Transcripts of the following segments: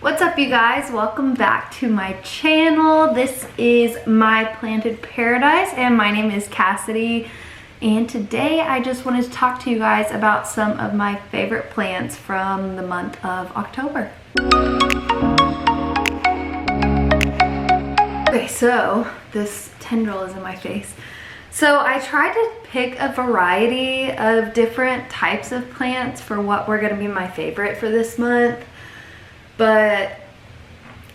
What's up, you guys? Welcome back to my channel. This is My Planted Paradise and my name is Cassidy, and today I just wanted to talk to you guys about some of my favorite plants from the month of October. Okay, so this tendril is in my face. So I tried to pick a variety of different types of plants for what were going to be my favorite for this month. But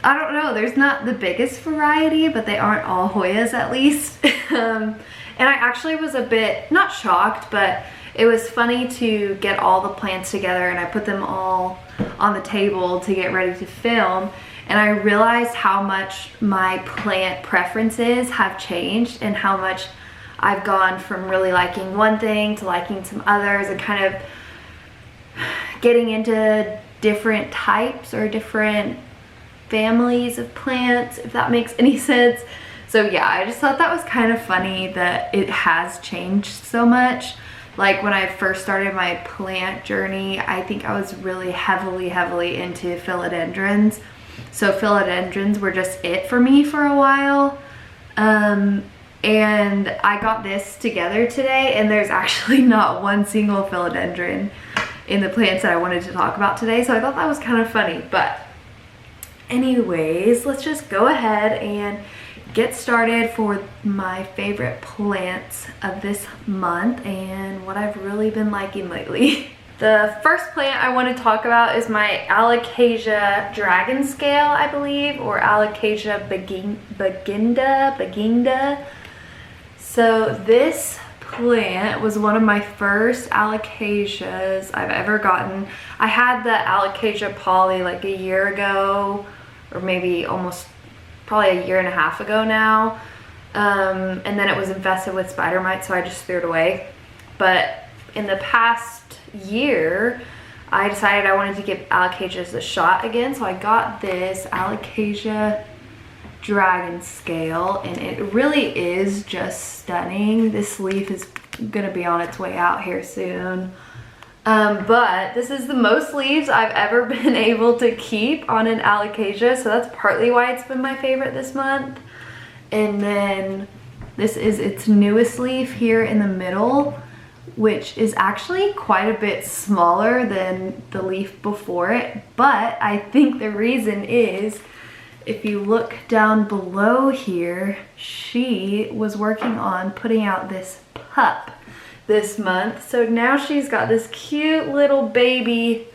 I don't know, there's not the biggest variety, but they aren't all Hoyas at least. And I actually was a bit, not shocked, but it was funny to get all the plants together and I put them all on the table to get ready to film. And I realized how much my plant preferences have changed and how much I've gone from really liking one thing to liking some others and kind of getting into different types or different families of plants, if that makes any sense. So yeah, I just thought that was kind of funny that it has changed so much. Like when I first started my plant journey, I think I was really heavily into philodendrons. So philodendrons were just it for me for a while. And I got this together today and there's actually not one single philodendron in the plants that I wanted to talk about today, so I thought that was kind of funny. But anyways, let's just go ahead and get started for my favorite plants of this month and what I've really been liking lately. The first plant I want to talk about is my Alocasia dragon scale, I believe, or Alocasia Baginda. So this plant was one of my first alocasias I've ever gotten. I had the Alocasia poly like a year ago, or maybe probably a year and a half ago now. And then it was infested with spider mites, so I just threw it away. But in the past year, I decided I wanted to give alocasias a shot again, so I got this Alocasia dragon scale and it really is just stunning. This leaf is gonna be on its way out here soon, but this is the most leaves I've ever been able to keep on an alocasia, so that's partly why it's been my favorite this month. And then this is its newest leaf here in the middle, which is actually quite a bit smaller than the leaf before it, but I think the reason is if you look down below here, she was working on putting out this pup this month. So now she's got this cute little baby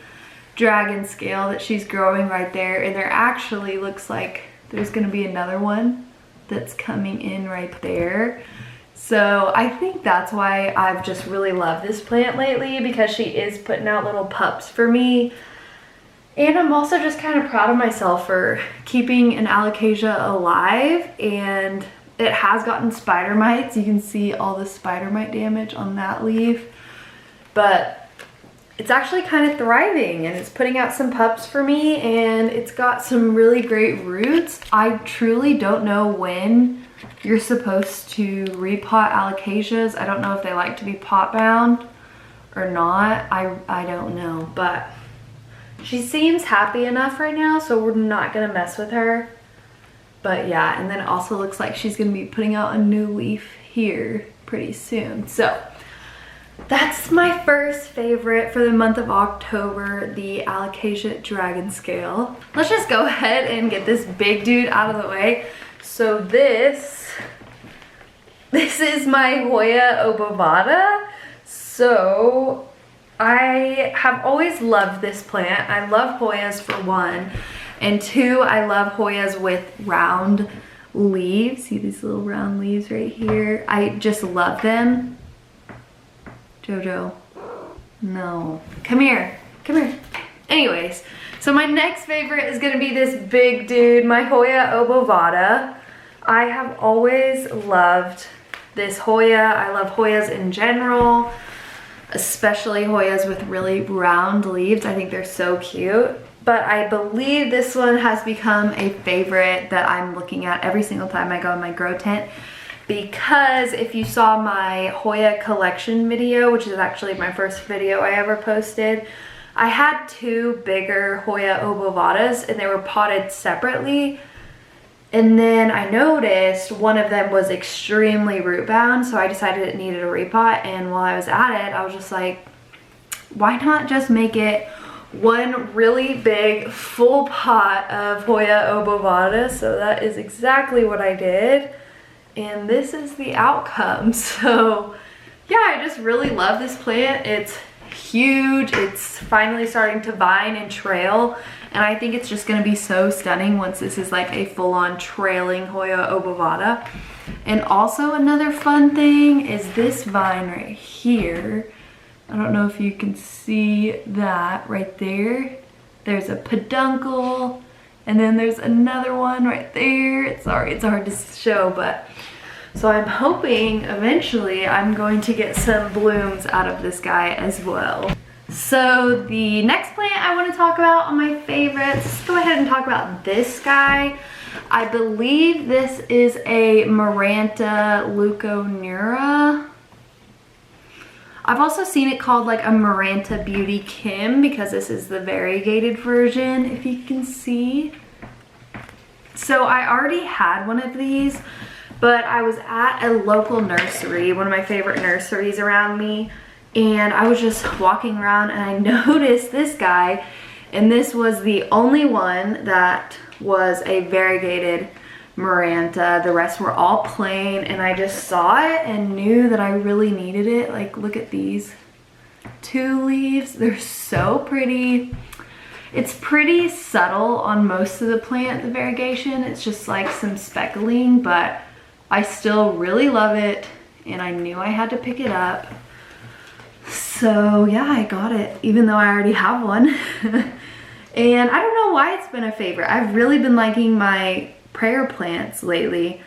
dragon scale that she's growing right there. And there actually looks like there's gonna be another one that's coming in right there. So I think that's why I've just really loved this plant lately, because she is putting out little pups for me. And I'm also just kind of proud of myself for keeping an alocasia alive, and it has gotten spider mites. You can see all the spider mite damage on that leaf, but it's actually kind of thriving and it's putting out some pups for me, and it's got some really great roots. I truly don't know when you're supposed to repot alocasias. I don't know if they like to be pot bound or not. I don't know, but she seems happy enough right now, so we're not gonna mess with her. But yeah, and then it also looks like she's gonna be putting out a new leaf here pretty soon. So that's my first favorite for the month of October, the Alocasia dragon scale. Let's just go ahead and get this big dude out of the way. So this is my Hoya Obovata. So I have always loved this plant. I love Hoyas for one, and two, I love Hoyas with round leaves. See these little round leaves right here? I just love them. Jojo, no, come here, come here. Anyways, so my next favorite is gonna be this big dude, my Hoya Obovata. I have always loved this Hoya. I love Hoyas in general, especially Hoyas with really round leaves. I think they're so cute. But I believe this one has become a favorite that I'm looking at every single time I go in my grow tent, because if you saw my Hoya collection video, which is actually my first video I ever posted, I had two bigger Hoya Obovatas and they were potted separately. And then I noticed one of them was extremely root bound, so I decided it needed a repot. And while I was at it, I was just like, why not just make it one really big full pot of Hoya Obovata? So that is exactly what I did. And this is the outcome. So yeah, I just really love this plant. It's huge. It's finally starting to vine and trail. And I think it's just gonna be so stunning once this is like a full-on trailing Hoya Obovata. And also another fun thing is this vine right here. I don't know if you can see that right there. There's a peduncle, and then there's another one right there. Sorry, it's hard to show, but so I'm hoping eventually I'm going to get some blooms out of this guy as well. So the next plant I want to talk about on my favorites, let's go ahead and talk about this guy. I believe this is a Maranta Leuconura. I've also seen it called like a Maranta Beauty Kim because this is the variegated version, if you can see. So I already had one of these, but I was at a local nursery, one of my favorite nurseries around me, and I was just walking around and I noticed this guy, and this was the only one that was a variegated Maranta. The rest were all plain, and I just saw it and knew that I really needed it. Like, look at these two leaves. They're so pretty. It's pretty subtle on most of the plant, the variegation. It's just like some speckling, but I still really love it, and I knew I had to pick it up. So yeah, I got it, even though I already have one. And I don't know why it's been a favorite. I've really been liking my prayer plants lately,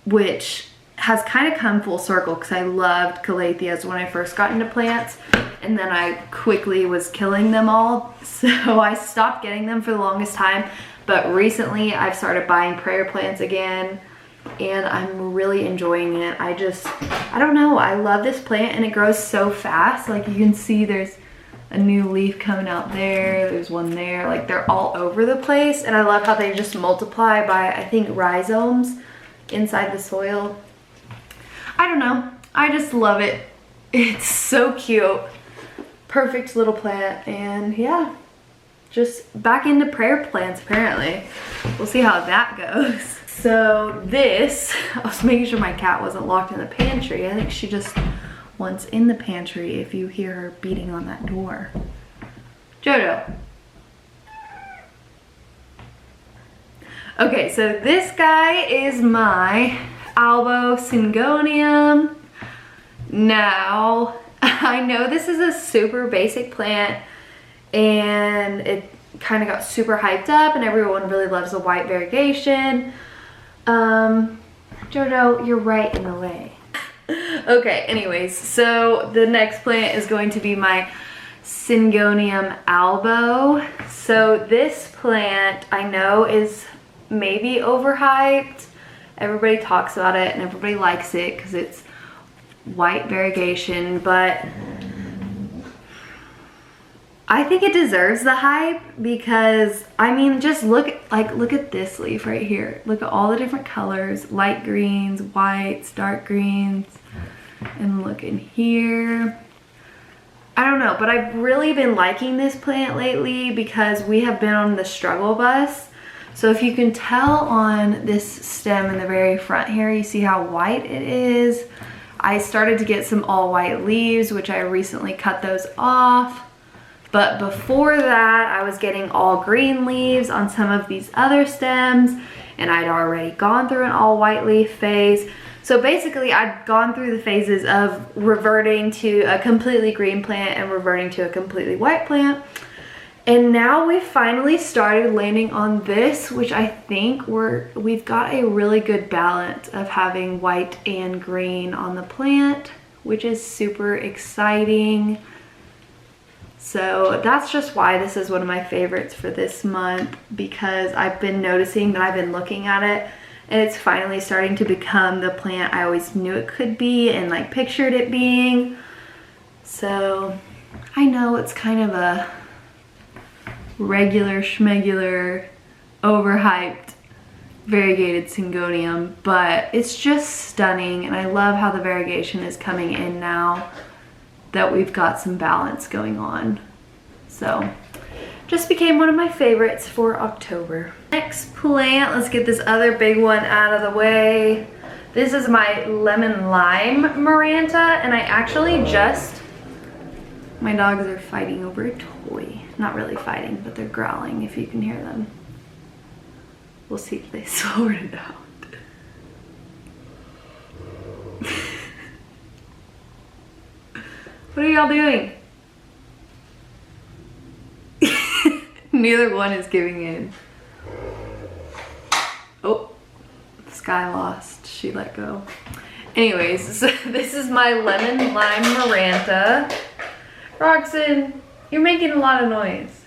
which has kind of come full circle because I loved calatheas when I first got into plants, and then I quickly was killing them all, so I stopped getting them for the longest time. But recently I've started buying prayer plants again, and I'm really enjoying it. I don't know, I love this plant, and it grows so fast. Like, you can see there's a new leaf coming out there, there's one there, like they're all over the place, and I love how they just multiply by, I think, rhizomes inside the soil. I don't know, I just love it. It's so cute, perfect little plant, and yeah, just back into prayer plants apparently. We'll see how that goes. So this, I was making sure my cat wasn't locked in the pantry. I think she just wants in the pantry if you hear her beating on that door. Jojo. Okay, so this guy is my Albo Syngonium. Now, I know this is a super basic plant, and it kind of got super hyped up, and everyone really loves the white variegation. Jojo, you're right in the way. Okay, anyways, so the next plant is going to be my Syngonium albo. So this plant I know is maybe overhyped. Everybody talks about it and everybody likes it because it's white variegation, but I think it deserves the hype because, I mean, just look at this leaf right here. Look at all the different colors, light greens, whites, dark greens, and look in here. I don't know, but I've really been liking this plant lately because we have been on the struggle bus. So if you can tell on this stem in the very front here, you see how white it is. I started to get some all white leaves, which I recently cut those off. But before that, I was getting all green leaves on some of these other stems, and I'd already gone through an all white leaf phase. So basically, I'd gone through the phases of reverting to a completely green plant and reverting to a completely white plant. And now we've finally started landing on this, which I think we've got a really good balance of having white and green on the plant, which is super exciting. So that's just why this is one of my favorites for this month, because I've been noticing that I've been looking at it and it's finally starting to become the plant I always knew it could be and pictured it being. So I know it's kind of a regular schmegular, overhyped variegated Syngonium, but it's just stunning, and I love how the variegation is coming in now that we've got some balance going on. So just became one of my favorites for October. Next plant, let's get this other big one out of the way. This is my lemon lime Maranta, and I actually my dogs are fighting over a toy. Not really fighting, but they're growling if you can hear them. We'll see if they sort it out. What are y'all doing? Neither one is giving in. Oh, Sky lost. She let go. Anyways, so this is my lemon lime Maranta. Roxanne, you're making a lot of noise.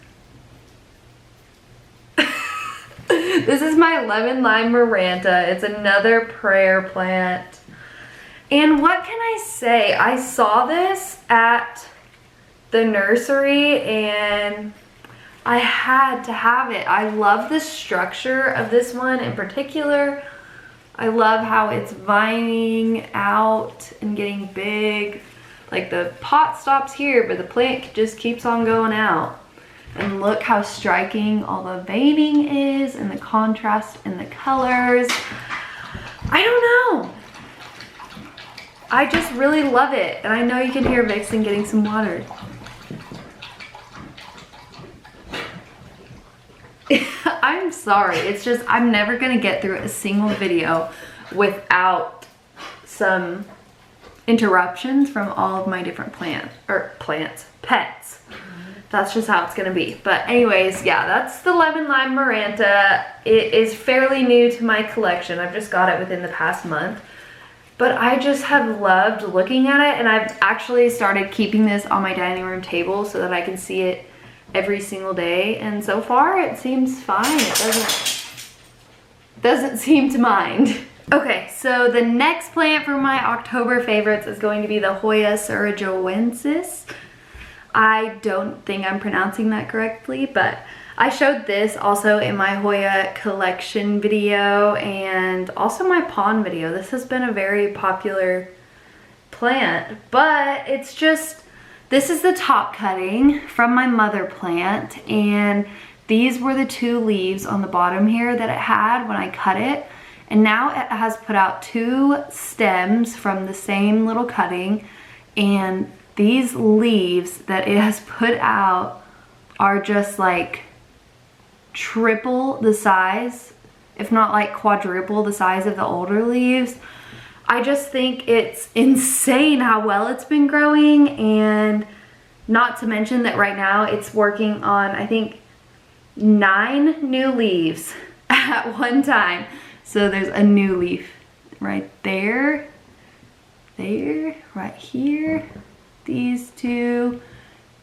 This is my lemon lime Maranta. It's another prayer plant. And what can I say? I saw this at the nursery and I had to have it. I love the structure of this one in particular. I love how it's vining out and getting big. Like the pot stops here, but the plant just keeps on going out. And look how striking all the veining is and the contrast in the colors. I don't know. I just really love it. And I know you can hear Vixen getting some water. I'm sorry. It's just, I'm never going to get through a single video without some interruptions from all of my different pets. That's just how it's gonna be. But anyways, yeah, that's the lemon lime Maranta. It is fairly new to my collection. I've just got it within the past month. But I just have loved looking at it, and I've actually started keeping this on my dining room table so that I can see it every single day. And so far it seems fine. It doesn't seem to mind. Okay, so the next plant for my October favorites is going to be the Hoya Joeensis. I don't think I'm pronouncing that correctly, but I showed this also in my Hoya collection video and also my pond video. This has been a very popular plant, but it's just, this is the top cutting from my mother plant, and these were the 2 leaves on the bottom here that it had when I cut it. And now it has put out 2 stems from the same little cutting, and these leaves that it has put out are just like triple the size, if not like quadruple the size of the older leaves. I just think it's insane how well it's been growing, and not to mention that right now it's working on, I think, 9 new leaves at one time. So there's a new leaf right there, right here, these 2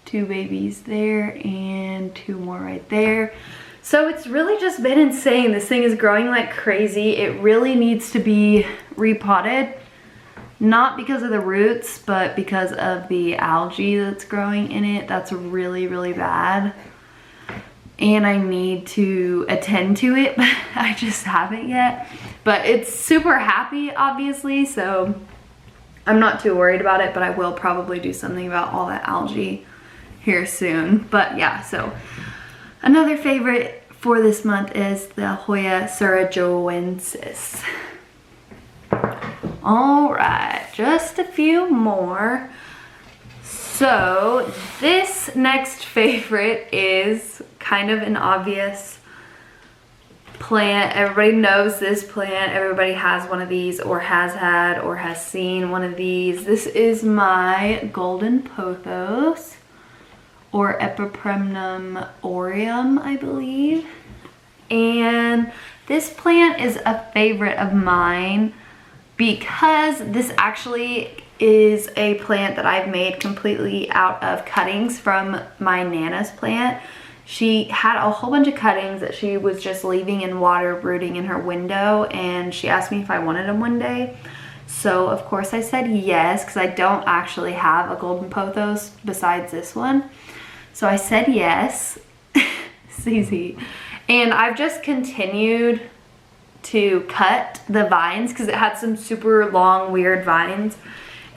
babies there, and 2 more right there. So it's really just been insane. This thing is growing like crazy. It really needs to be repotted, not because of the roots, but because of the algae that's growing in it. That's really, really bad. And I need to attend to it, but I just haven't yet. But it's super happy, obviously, so I'm not too worried about it, but I will probably do something about all that algae here soon. But yeah, so another favorite for this month is the Hoya Joeensis. All right, just a few more. So this next favorite is kind of an obvious plant. Everybody knows this plant. Everybody has one of these, or has had, or has seen one of these. This is my golden pothos, or Epipremnum aureum, I believe. And this plant is a favorite of mine because this actually is a plant that I've made completely out of cuttings from my Nana's plant. She had a whole bunch of cuttings that she was just leaving in water rooting in her window, and she asked me if I wanted them one day. So of course I said yes, because I don't actually have a golden pothos besides this one. So I said yes. CZ. And I've just continued to cut the vines because it had some super long, weird vines,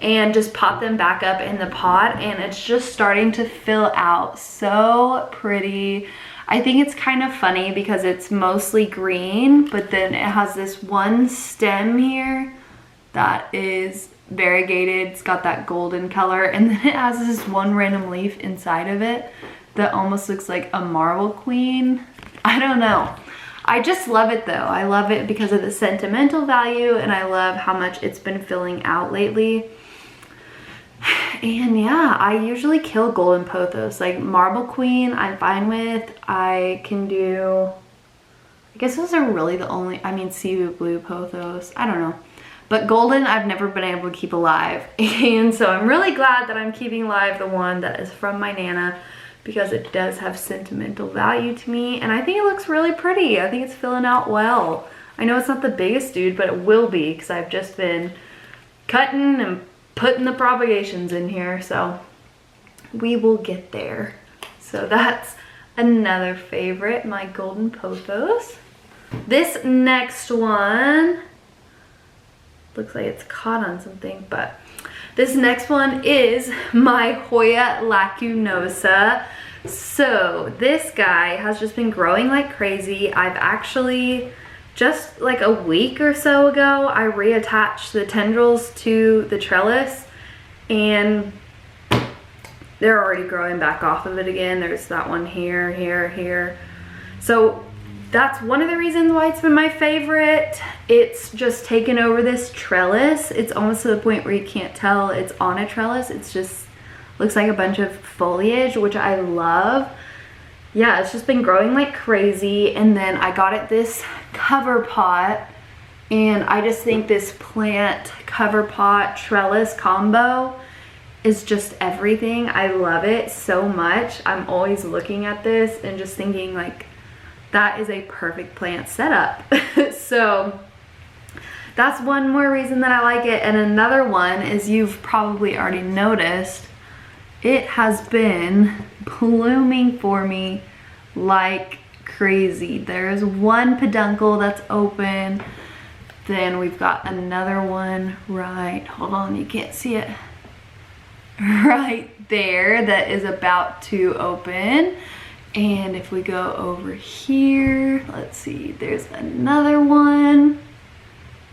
and just pop them back up in the pot, and it's just starting to fill out so pretty. I think it's kind of funny because it's mostly green, but then it has this one stem here that is variegated. It's got that golden color, and then it has this one random leaf inside of it that almost looks like a marble queen. I don't know. I just love it though. I love it because of the sentimental value, and I love how much it's been filling out lately. And yeah, I usually kill golden pothos. Like marble queen, I'm fine with. I can do, I guess those are really the only, I mean, sea blue pothos, I don't know. But golden, I've never been able to keep alive. And so I'm really glad that I'm keeping alive the one that is from my Nana, because it does have sentimental value to me. And I think it looks really pretty. I think it's filling out well. I know it's not the biggest dude, but it will be because I've just been cutting and putting the propagations in here, so we will get there. So that's another favorite, my golden pothos. This next one looks like it's caught on something, but this next one is my Hoya Lacunosa. So this guy has just been growing like crazy. I've actually just like a week or so ago, I reattached the tendrils to the trellis, and they're already growing back off of it again. There's that one here, here, here. So that's one of the reasons why it's been my favorite. It's just taken over this trellis. It's almost to the point where you can't tell it's on a trellis. It's just looks like a bunch of foliage, which I love. Yeah, it's just been growing like crazy. And then I got it this cover pot, and I just think this plant cover pot trellis combo is just everything. I love it so much. I'm always looking at this and just thinking like, that is a perfect plant setup. So that's one more reason that I like it. And another one is, you've probably already noticed, it has been blooming for me like crazy. There's one peduncle that's open, then we've got another one right, hold on, you can't see it, right there, that is about to open. And if we go over here, let's see, there's another one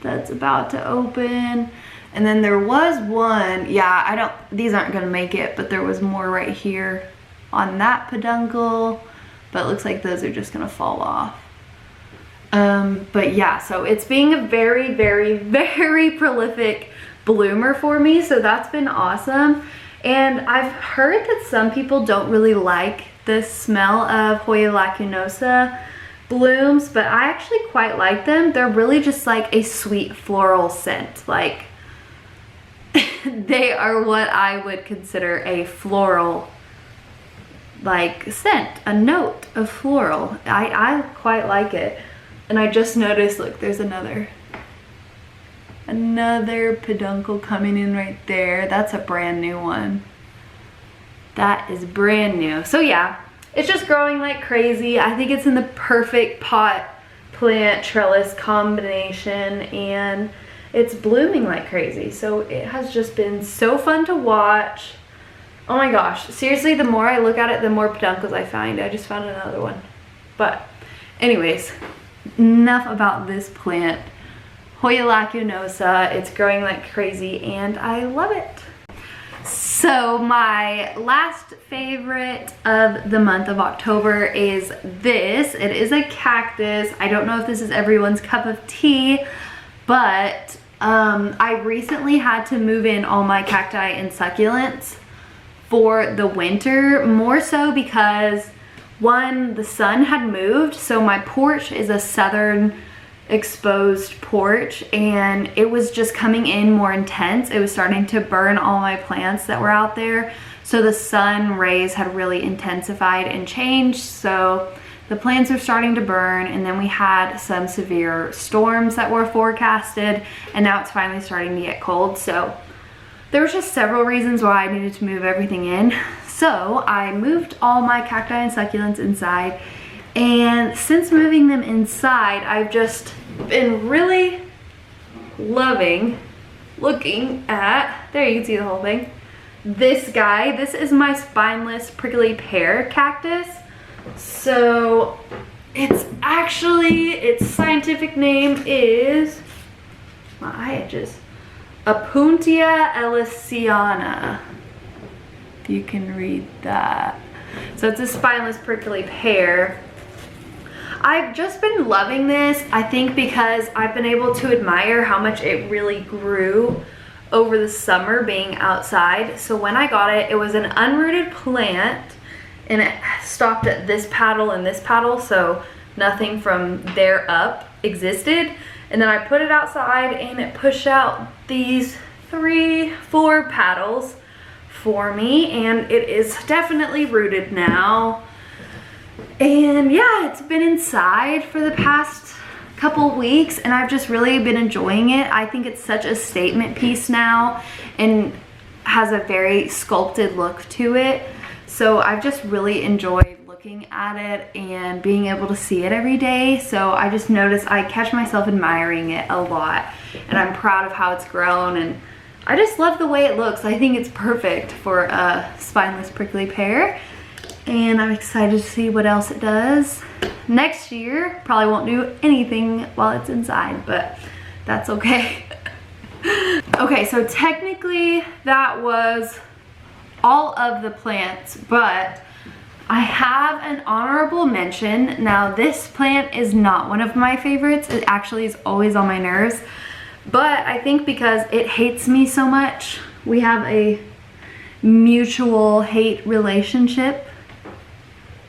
that's about to open. And then there was one, yeah, these aren't gonna make it, but there was more right here on that peduncle, but it looks like those are just gonna fall off. But yeah, so it's being a very, very, very prolific bloomer for me, so that's been awesome. And I've heard that some people don't really like the smell of Hoya Lacunosa blooms, but I actually quite like them. They're really just like a sweet floral scent. Like, they are what I would consider a floral like scent, a note of floral. I quite like it. And I just noticed, look, there's another peduncle coming in right there. That's a brand new one. That is brand new. So yeah, it's just growing like crazy. I think it's in the perfect pot plant trellis combination, and it's blooming like crazy. So it has just been so fun to watch. Oh my gosh, seriously, the more I look at it, the more peduncles I find. I just found another one. But anyways, enough about this plant. Hoya Lacunosa, it's growing like crazy and I love it. So my last favorite of the month of October is this. It is a cactus. I don't know if this is everyone's cup of tea, but I recently had to move in all my cacti and succulents for the winter, more so because one, the sun had moved, so my porch is a southern exposed porch, and it was just coming in more intense. It was starting to burn all my plants that were out there, so the sun rays had really intensified and changed, so the plants are starting to burn. And then we had some severe storms that were forecasted, and now it's finally starting to get cold. So there was just several reasons why I needed to move everything in. So I moved all my cacti and succulents inside, And since moving them inside, I've just been really loving looking at, there you can see the whole thing, this guy. This is my spineless prickly pear cactus. So it's actually, its scientific name is, my eye itches, Opuntia ellisiana, if you can read that. So it's a spineless prickly pear. I've just been loving this, I think because I've been able to admire how much it really grew over the summer being outside. So when I got it, it was an unrooted plant and it stopped at this paddle and this paddle, so nothing from there up existed. And then I put it outside and it pushed out these 3-4 paddles for me, and it is definitely rooted now. And yeah, it's been inside for the past couple weeks and I've just really been enjoying it. I think it's such a statement piece now and has a very sculpted look to it. So I've just really enjoyed looking at it and being able to see it every day. So I just noticed I catch myself admiring it a lot and I'm proud of how it's grown, and I just love the way it looks. I think it's perfect for a spineless prickly pear, and I'm excited to see what else it does next year. Probably won't do anything while it's inside, but that's okay. Okay, so technically that was all of the plants, but I have an honorable mention. Now this plant is not one of my favorites. It actually is always on my nerves, but I think because it hates me so much, we have a mutual hate relationship.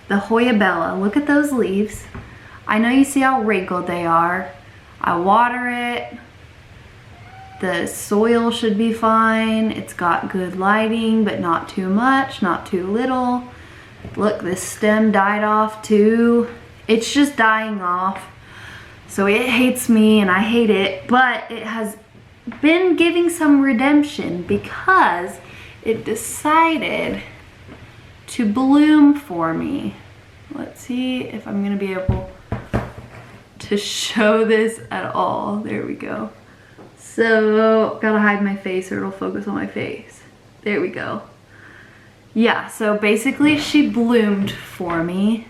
The Hoya Bella, look at those leaves. I know you see how wrinkled they are. I water it. The soil should be fine. It's got good lighting, but not too much, not too little. Look, this stem died off too. It's just dying off. So it hates me and I hate it, but it has been giving some redemption because it decided to bloom for me. Let's see if I'm gonna be able to show this at all. There we go. So, gotta hide my face or it'll focus on my face. There we go. Yeah, so basically she bloomed for me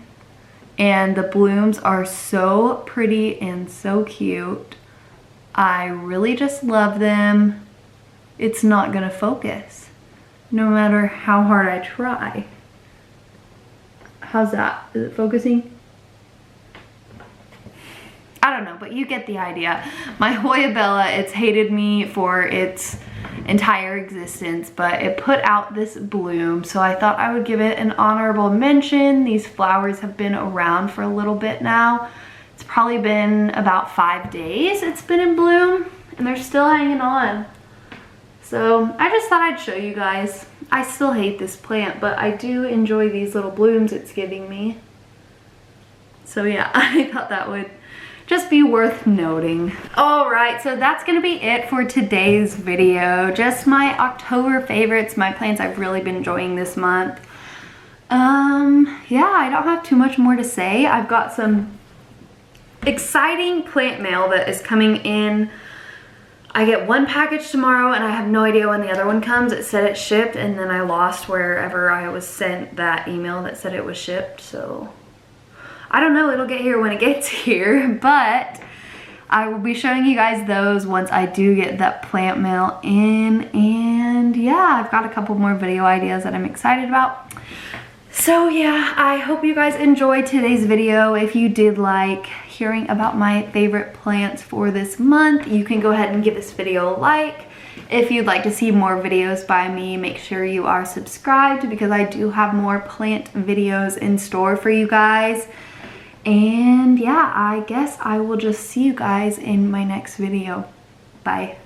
and the blooms are so pretty and so cute. I really just love them. It's not gonna focus, no matter how hard I try. How's that? Is it focusing? I don't know, but you get the idea. My Hoya Bella, it's hated me for its entire existence, but it put out this bloom, so I thought I would give it an honorable mention. These flowers have been around for a little bit now. It's probably been about 5 days it's been in bloom, and they're still hanging on. So I just thought I'd show you guys. I still hate this plant, but I do enjoy these little blooms it's giving me. So yeah, I thought that would just be worth noting. All right, so that's gonna be it for today's video. Just my October favorites, my plants I've really been enjoying this month. Yeah, I don't have too much more to say. I've got some exciting plant mail that is coming in. I get one package tomorrow and I have no idea when the other one comes. It said it shipped and then I lost wherever I was sent that email that said it was shipped, so I don't know, it'll get here when it gets here, but I will be showing you guys those once I do get that plant mail in. And yeah, I've got a couple more video ideas that I'm excited about. So yeah, I hope you guys enjoyed today's video. If you did like hearing about my favorite plants for this month, you can go ahead and give this video a like. If you'd like to see more videos by me, make sure you are subscribed because I do have more plant videos in store for you guys. And yeah, I guess I will just see you guys in my next video. Bye.